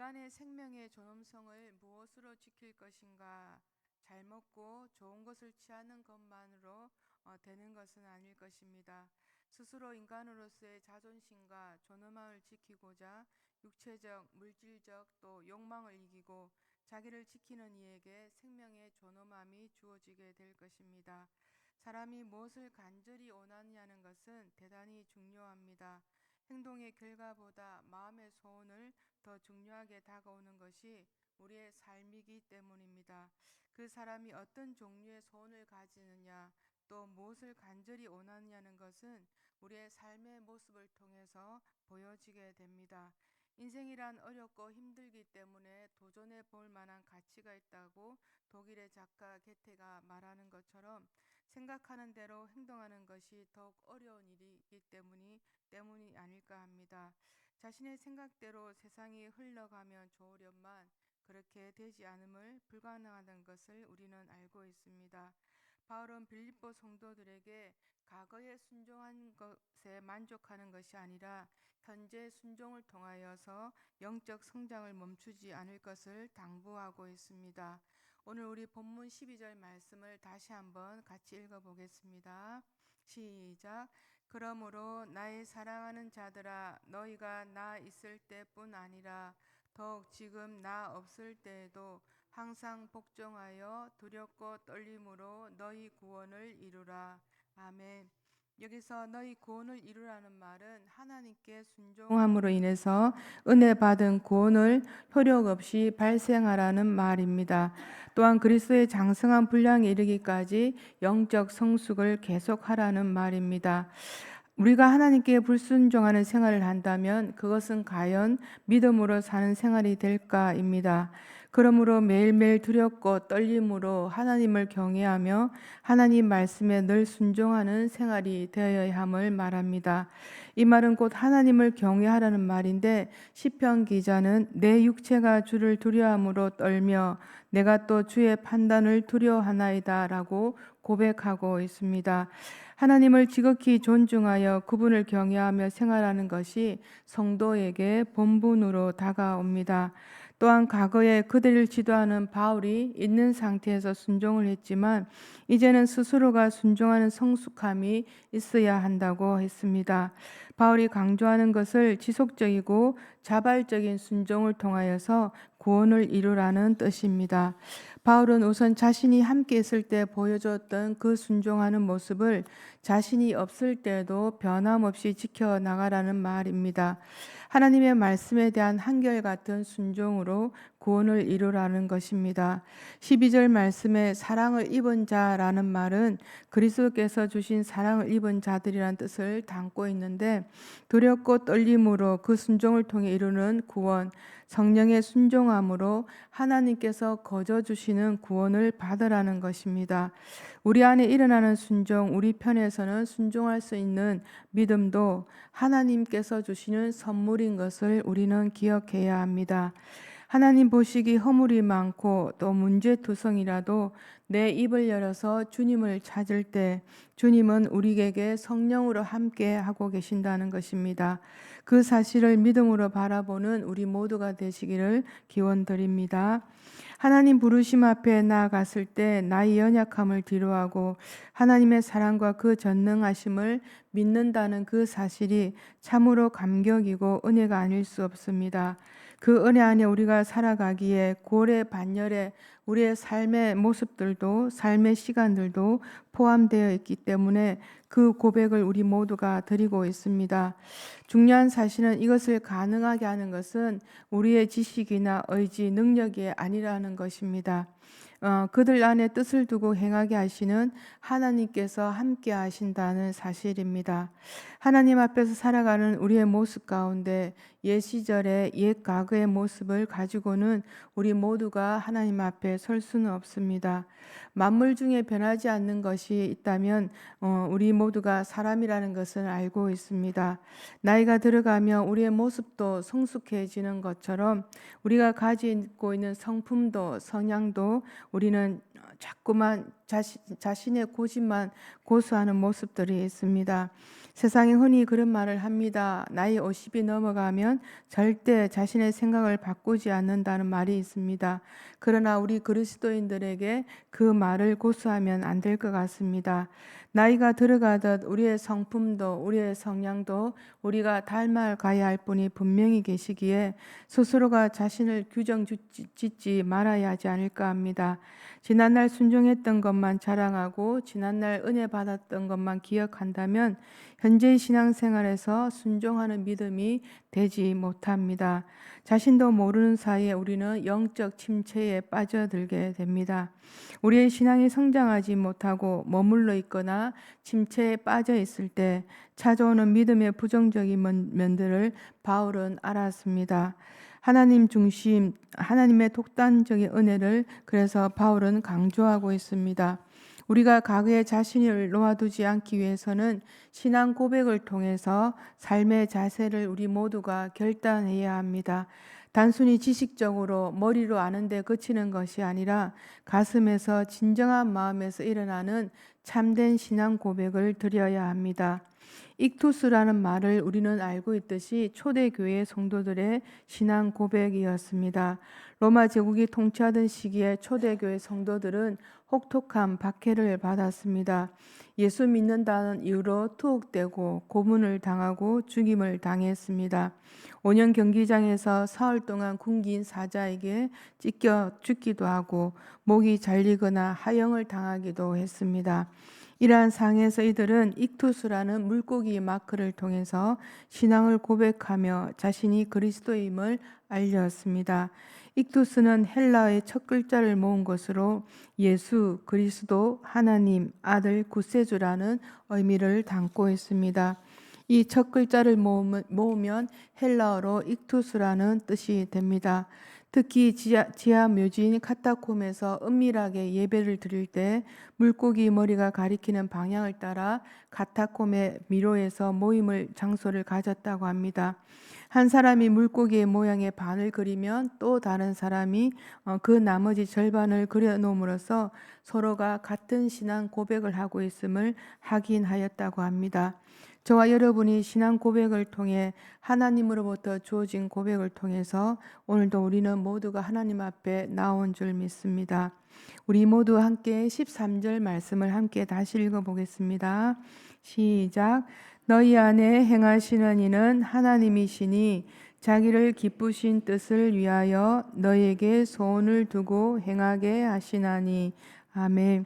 인간의 생명의 존엄성을 무엇으로 지킬 것인가? 잘 먹고 좋은 것을 취하는 것만으로 되는 것은 아닐 것입니다. 스스로 인간으로서의 자존심과 존엄함을 지키고자 육체적, 물질적 또 욕망을 이기고 자기를 지키는 이에게 생명의 존엄함이 주어지게 될 것입니다. 사람이 무엇을 간절히 원하느냐는 것은 대단히 중요합니다. 행동의 결과보다 마음의 소원을 더 중요하게 다가오는 것이 우리의 삶이기 때문입니다. 그 사람이 어떤 종류의 소원을 가지느냐, 또 무엇을 간절히 원하느냐는 것은 우리의 삶의 모습을 통해서 보여지게 됩니다. 인생이란 어렵고 힘들기 때문에 도전해 볼 만한 가치가 있다고 독일의 작가 게테가 말하는 것처럼 생각하는 대로 행동하는 것이 더욱 어려운 일이기 때문이 아닐까 합니다. 자신의 생각대로 세상이 흘러가면 좋으련만 그렇게 되지 않음을 불가능하다는 것을 우리는 알고 있습니다. 바울은 빌립보 성도들에게 과거에 순종한 것에 만족하는 것이 아니라 현재 순종을 통하여서 영적 성장을 멈추지 않을 것을 당부하고 있습니다. 오늘 우리 본문 12절 말씀을 다시 한번 같이 읽어보겠습니다. 시작. 그러므로 나의 사랑하는 자들아, 너희가 나 있을 때뿐 아니라 더욱 지금 나 없을 때에도 항상 복종하여 두렵고 떨림으로 너희 구원을 이루라. 아멘. 여기서 너희 구원을 이루라는 말은 하나님께 순종함으로 인해서 은혜 받은 구원을 효력 없이 발생하라는 말입니다. 또한 그리스도의 장성한 분량에 이르기까지 영적 성숙을 계속하라는 말입니다. 우리가 하나님께 불순종하는 생활을 한다면 그것은 과연 믿음으로 사는 생활이 될까입니다. 그러므로 매일매일 두렵고 떨림으로 하나님을 경외하며 하나님 말씀에 늘 순종하는 생활이 되어야 함을 말합니다. 이 말은 곧 하나님을 경외하라는 말인데 시편 기자는 내 육체가 주를 두려움으로 떨며 내가 또 주의 판단을 두려워하나이다 라고 고백하고 있습니다. 하나님을 지극히 존중하여 그분을 경외하며 생활하는 것이 성도에게 본분으로 다가옵니다. 또한 과거에 그들을 지도하는 바울이 있는 상태에서 순종을 했지만 이제는 스스로가 순종하는 성숙함이 있어야 한다고 했습니다. 바울이 강조하는 것을 지속적이고 자발적인 순종을 통하여서 구원을 이루라는 뜻입니다. 바울은 우선 자신이 함께 있을 때 보여줬던 그 순종하는 모습을 자신이 없을 때도 변함없이 지켜나가라는 말입니다. 하나님의 말씀에 대한 한결같은 순종으로 구원을 이루라는 것입니다. 12절 말씀에 사랑을 입은 자라는 말은 그리스도께서 주신 사랑을 입은 자들이란 뜻을 담고 있는데 두렵고 떨림으로 그 순종을 통해 이루는 구원, 성령의 순종함으로 하나님께서 거저 주시는 구원을 받으라는 것입니다. 우리 안에 일어나는 순종, 우리 편에서는 순종할 수 있는 믿음도 하나님께서 주시는 선물인 것을 우리는 기억해야 합니다. 하나님 보시기 허물이 많고 또 문제투성이라도 내 입을 열어서 주님을 찾을 때 주님은 우리에게 성령으로 함께 하고 계신다는 것입니다. 그 사실을 믿음으로 바라보는 우리 모두가 되시기를 기원드립니다. 하나님 부르심 앞에 나아갔을 때 나의 연약함을 뒤로하고 하나님의 사랑과 그 전능하심을 믿는다는 그 사실이 참으로 감격이고 은혜가 아닐 수 없습니다. 그 은혜 안에 우리가 살아가기에 고래 반열에 우리의 삶의 모습들도 삶의 시간들도 포함되어 있기 때문에 그 고백을 우리 모두가 드리고 있습니다. 중요한 사실은 이것을 가능하게 하는 것은 우리의 지식이나 의지, 능력이 아니라는 것입니다. 그들 안에 뜻을 두고 행하게 하시는 하나님께서 함께 하신다는 사실입니다. 하나님 앞에서 살아가는 우리의 모습 가운데 옛 시절의 옛 과거의 모습을 가지고는 우리 모두가 하나님 앞에 설 수는 없습니다. 만물 중에 변하지 않는 것이 있다면 우리 모두가 사람이라는 것을 알고 있습니다. 나이가 들어가며 우리의 모습도 성숙해지는 것처럼 우리가 가지고 있는 성품도 성향도 우리는 자꾸만 자신의 고집만 고수하는 모습들이 있습니다. 세상에 흔히 그런 말을 합니다. 나이 50이 넘어가면 절대 자신의 생각을 바꾸지 않는다는 말이 있습니다. 그러나 우리 그리스도인들에게 그 말을 고수하면 안 될 것 같습니다. 나이가 들어가듯 우리의 성품도 우리의 성향도 우리가 닮아가야 할 분이 분명히 계시기에 스스로가 자신을 규정 짓지 말아야 하지 않을까 합니다. 지난날 순종했던 것만 자랑하고 지난날 은혜 받았던 것만 기억한다면 현재의 신앙생활에서 순종하는 믿음이 되지 못합니다. 자신도 모르는 사이에 우리는 영적 침체에 빠져들게 됩니다. 우리의 신앙이 성장하지 못하고 머물러 있거나 침체에 빠져 있을 때 찾아오는 믿음의 부정적인 면들을 바울은 알았습니다. 하나님 중심, 하나님의 독단적인 은혜를 그래서 바울은 강조하고 있습니다. 우리가 과거에 자신을 놓아두지 않기 위해서는 신앙 고백을 통해서 삶의 자세를 우리 모두가 결단해야 합니다. 단순히 지식적으로 머리로 아는데 그치는 것이 아니라 가슴에서 진정한 마음에서 일어나는 참된 신앙 고백을 드려야 합니다. 익투스라는 말을 우리는 알고 있듯이 초대교회 성도들의 신앙 고백이었습니다. 로마 제국이 통치하던 시기에 초대교회 성도들은 혹독한 박해를 받았습니다. 예수 믿는다는 이유로 투옥되고 고문을 당하고 죽임을 당했습니다. 5년 경기장에서 사흘 동안 굶긴 사자에게 찢겨 죽기도 하고 목이 잘리거나 하형을 당하기도 했습니다. 이러한 상황에서 이들은 익투스라는 물고기 마크를 통해서 신앙을 고백하며 자신이 그리스도임을 알렸습니다. 익투스는 헬라어의 첫 글자를 모은 것으로 예수, 그리스도, 하나님, 아들, 구세주라는 의미를 담고 있습니다. 이 첫 글자를 모으면 헬라어로 익투스라는 뜻이 됩니다. 특히 지하 묘지인 카타콤에서 은밀하게 예배를 드릴 때 물고기 머리가 가리키는 방향을 따라 카타콤의 미로에서 모임을 장소를 가졌다고 합니다. 한 사람이 물고기의 모양의 반을 그리면 또 다른 사람이 그 나머지 절반을 그려놓음으로써 서로가 같은 신앙 고백을 하고 있음을 확인하였다고 합니다. 저와 여러분이 신앙 고백을 통해 하나님으로부터 주어진 고백을 통해서 오늘도 우리는 모두가 하나님 앞에 나온 줄 믿습니다. 우리 모두 함께 13절 말씀을 함께 다시 읽어보겠습니다. 시작. 너희 안에 행하시는 이는 하나님이시니 자기를 기쁘신 뜻을 위하여 너희에게 소원을 두고 행하게 하시나니. 아멘.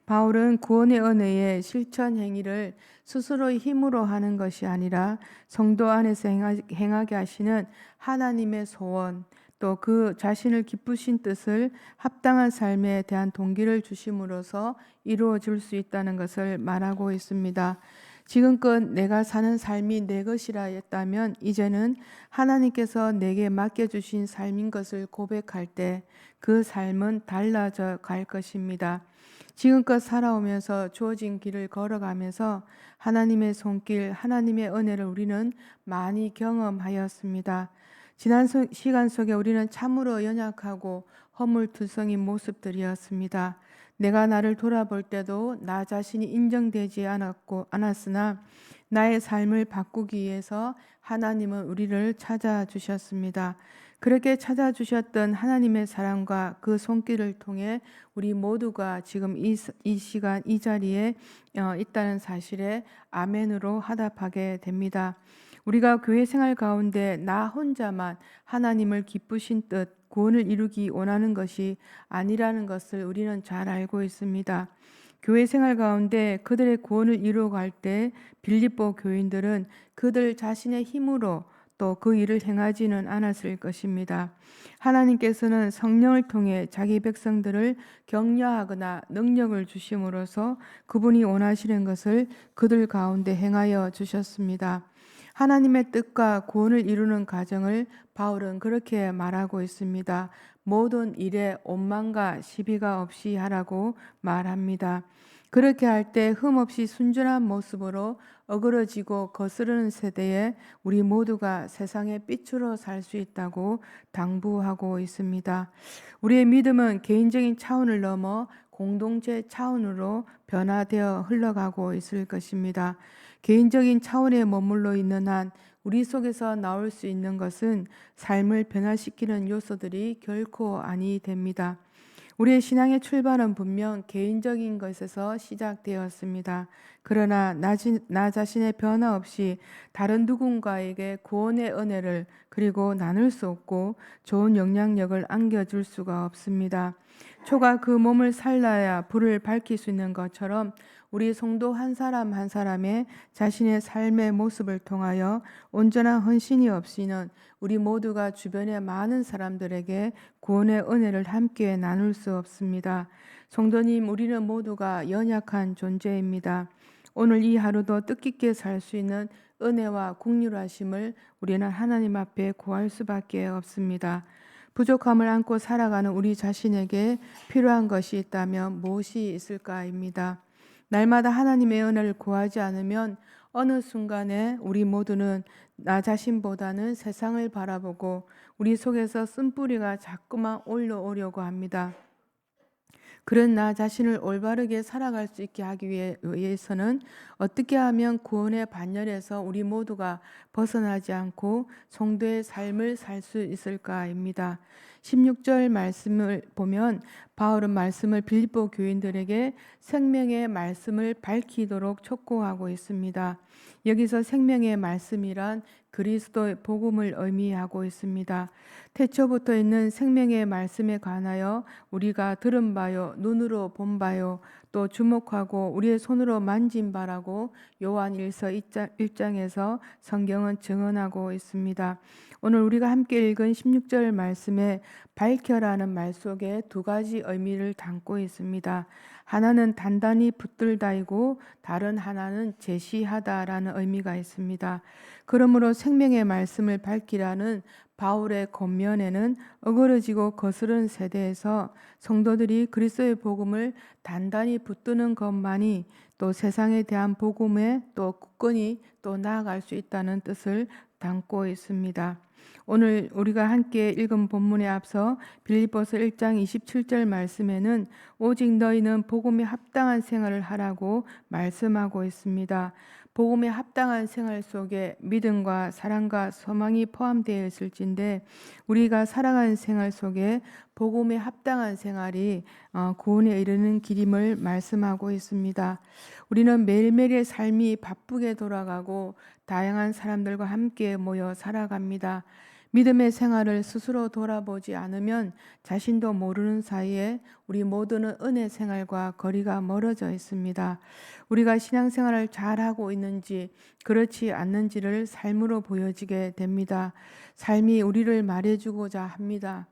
바울은 구원의 은혜의 실천 행위를 스스로의 힘으로 하는 것이 아니라 성도 안에서 행하게 하시는 하나님의 소원, 또 그 자신을 기쁘신 뜻을 합당한 삶에 대한 동기를 주심으로써 이루어질 수 있다는 것을 말하고 있습니다. 지금껏 내가 사는 삶이 내 것이라 했다면 이제는 하나님께서 내게 맡겨주신 삶인 것을 고백할 때 그 삶은 달라져 갈 것입니다. 지금껏 살아오면서 주어진 길을 걸어가면서 하나님의 손길, 하나님의 은혜를 우리는 많이 경험하였습니다. 지난 시간 속에 우리는 참으로 연약하고 허물투성인 모습들이었습니다. 내가 나를 돌아볼 때도 나 자신이 인정되지 않았으나 나의 삶을 바꾸기 위해서 하나님은 우리를 찾아주셨습니다. 그렇게 찾아주셨던 하나님의 사랑과 그 손길을 통해 우리 모두가 지금 이 시간 이 자리에 있다는 사실에 아멘으로 화답하게 됩니다. 우리가 교회 생활 가운데 나 혼자만 하나님을 기쁘신 뜻, 구원을 이루기 원하는 것이 아니라는 것을 우리는 잘 알고 있습니다. 교회 생활 가운데 그들의 구원을 이루어갈 때 빌립보 교인들은 그들 자신의 힘으로 또 그 일을 행하지는 않았을 것입니다. 하나님께서는 성령을 통해 자기 백성들을 격려하거나 능력을 주심으로써 그분이 원하시는 것을 그들 가운데 행하여 주셨습니다. 하나님의 뜻과 구원을 이루는 과정을 바울은 그렇게 말하고 있습니다. 모든 일에 오만과 시비가 없이 하라고 말합니다. 그렇게 할 때 흠없이 순전한 모습으로 어그러지고 거스르는 세대에 우리 모두가 세상의 빛으로 살 수 있다고 당부하고 있습니다. 우리의 믿음은 개인적인 차원을 넘어 공동체 차원으로 변화되어 흘러가고 있을 것입니다. 개인적인 차원에 머물러 있는 한 우리 속에서 나올 수 있는 것은 삶을 변화시키는 요소들이 결코 아니 됩니다. 우리의 신앙의 출발은 분명 개인적인 것에서 시작되었습니다. 그러나 나 자신의 변화 없이 다른 누군가에게 구원의 은혜를 그리고 나눌 수 없고 좋은 영향력을 안겨줄 수가 없습니다. 초가 그 몸을 살라야 불을 밝힐 수 있는 것처럼 우리 성도 한 사람 한 사람의 자신의 삶의 모습을 통하여 온전한 헌신이 없이는 우리 모두가 주변의 많은 사람들에게 구원의 은혜를 함께 나눌 수 없습니다. 성도님, 우리는 모두가 연약한 존재입니다. 오늘 이 하루도 뜻깊게 살 수 있는 은혜와 긍휼하심을 우리는 하나님 앞에 구할 수밖에 없습니다. 부족함을 안고 살아가는 우리 자신에게 필요한 것이 있다면 무엇이 있을까입니다. 날마다 하나님의 은혜를 구하지 않으면 어느 순간에 우리 모두는 나 자신보다는 세상을 바라보고 우리 속에서 쓴뿌리가 자꾸만 올라오려고 합니다. 그런 나 자신을 올바르게 살아갈 수 있게 하기 위해서는 어떻게 하면 구원의 반열에서 우리 모두가 벗어나지 않고 성도의 삶을 살 수 있을까입니다. 16절 말씀을 보면 바울은 말씀을 빌립보 교인들에게 생명의 말씀을 밝히도록 촉구하고 있습니다. 여기서 생명의 말씀이란 그리스도의 복음을 의미하고 있습니다. 태초부터 있는 생명의 말씀에 관하여 우리가 들은 바요, 눈으로 본 바요, 또 주목하고 우리의 손으로 만진 바라고 요한일서 1장에서 성경은 증언하고 있습니다. 오늘 우리가 함께 읽은 16절 말씀에 밝혀라는 말 속에 두 가지 의미를 담고 있습니다. 하나는 단단히 붙들다이고 다른 하나는 제시하다라는 의미가 있습니다. 그러므로 생명의 말씀을 밝히라는 바울의 권면에는 어그러지고 거스른 세대에서 성도들이 그리스도의 복음을 단단히 붙드는 것만이 또 세상에 대한 복음에 또 굳건히 또 나아갈 수 있다는 뜻을 담고 있습니다. 오늘 우리가 함께 읽은 본문에 앞서 빌립보서 1장 27절 말씀에는 오직 너희는 복음에 합당한 생활을 하라고 말씀하고 있습니다. 복음에 합당한 생활 속에 믿음과 사랑과 소망이 포함되어 있을진데 우리가 살아가는 생활 속에 복음에 합당한 생활이 구원에 이르는 길임을 말씀하고 있습니다. 우리는 매일매일의 삶이 바쁘게 돌아가고 다양한 사람들과 함께 모여 살아갑니다. 믿음의 생활을 스스로 돌아보지 않으면 자신도 모르는 사이에 우리 모두는 은혜 생활과 거리가 멀어져 있습니다. 우리가 신앙생활을 잘하고 있는지 그렇지 않는지를 삶으로 보여지게 됩니다. 삶이 우리를 말해주고자 합니다.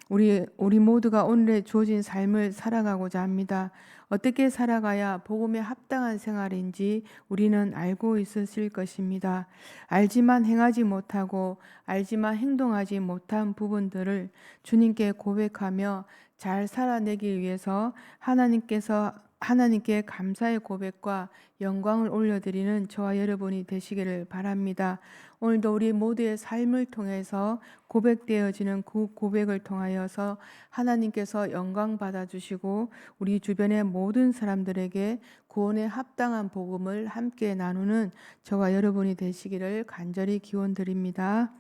우리 모두가 오늘의 주어진 삶을 살아가고자 합니다. 어떻게 살아가야 복음에 합당한 생활인지 우리는 알고 있으실 것입니다. 알지만 행하지 못하고 알지만 행동하지 못한 부분들을 주님께 고백하며 잘 살아내기 위해서 하나님께 감사의 고백과 영광을 올려드리는 저와 여러분이 되시기를 바랍니다. 오늘도 우리 모두의 삶을 통해서 고백되어지는 그 고백을 통하여서 하나님께서 영광 받아주시고 우리 주변의 모든 사람들에게 구원에 합당한 복음을 함께 나누는 저와 여러분이 되시기를 간절히 기원드립니다.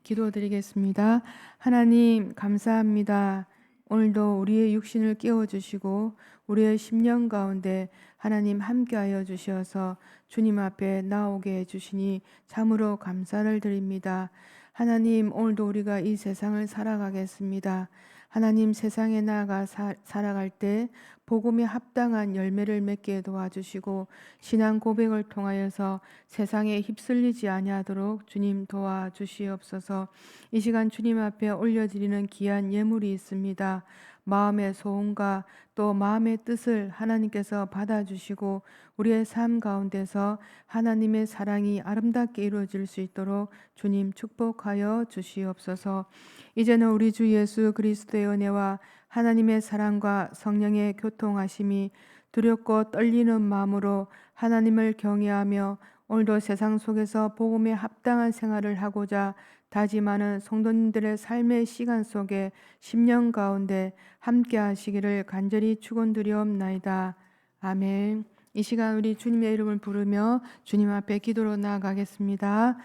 기도드리겠습니다. 하나님 감사합니다. 오늘도 우리의 육신을 깨워주시고 우리의 심령 가운데 하나님 함께하여 주셔서 주님 앞에 나오게 해주시니 참으로 감사를 드립니다. 하나님 오늘도 우리가 이 세상을 살아가겠습니다. 하나님 세상에 나아가 살아갈 때 복음에 합당한 열매를 맺게 도와주시고 신앙 고백을 통하여서 세상에 휩쓸리지 아니하도록 주님 도와주시옵소서. 이 시간 주님 앞에 올려드리는 귀한 예물이 있습니다. 마음의 소원과 또 마음의 뜻을 하나님께서 받아주시고 우리의 삶 가운데서 하나님의 사랑이 아름답게 이루어질 수 있도록 주님 축복하여 주시옵소서. 이제는 우리 주 예수 그리스도의 은혜와 하나님의 사랑과 성령의 교통하심이 두렵고 떨리는 마음으로 하나님을 경외하며 오늘도 세상 속에서 복음에 합당한 생활을 하고자 다짐하는 성도님들의 삶의 시간 속에 10년 가운데 함께 하시기를 간절히 축원드리옵나이다. 아멘. 이 시간 우리 주님의 이름을 부르며 주님 앞에 기도로 나아가겠습니다.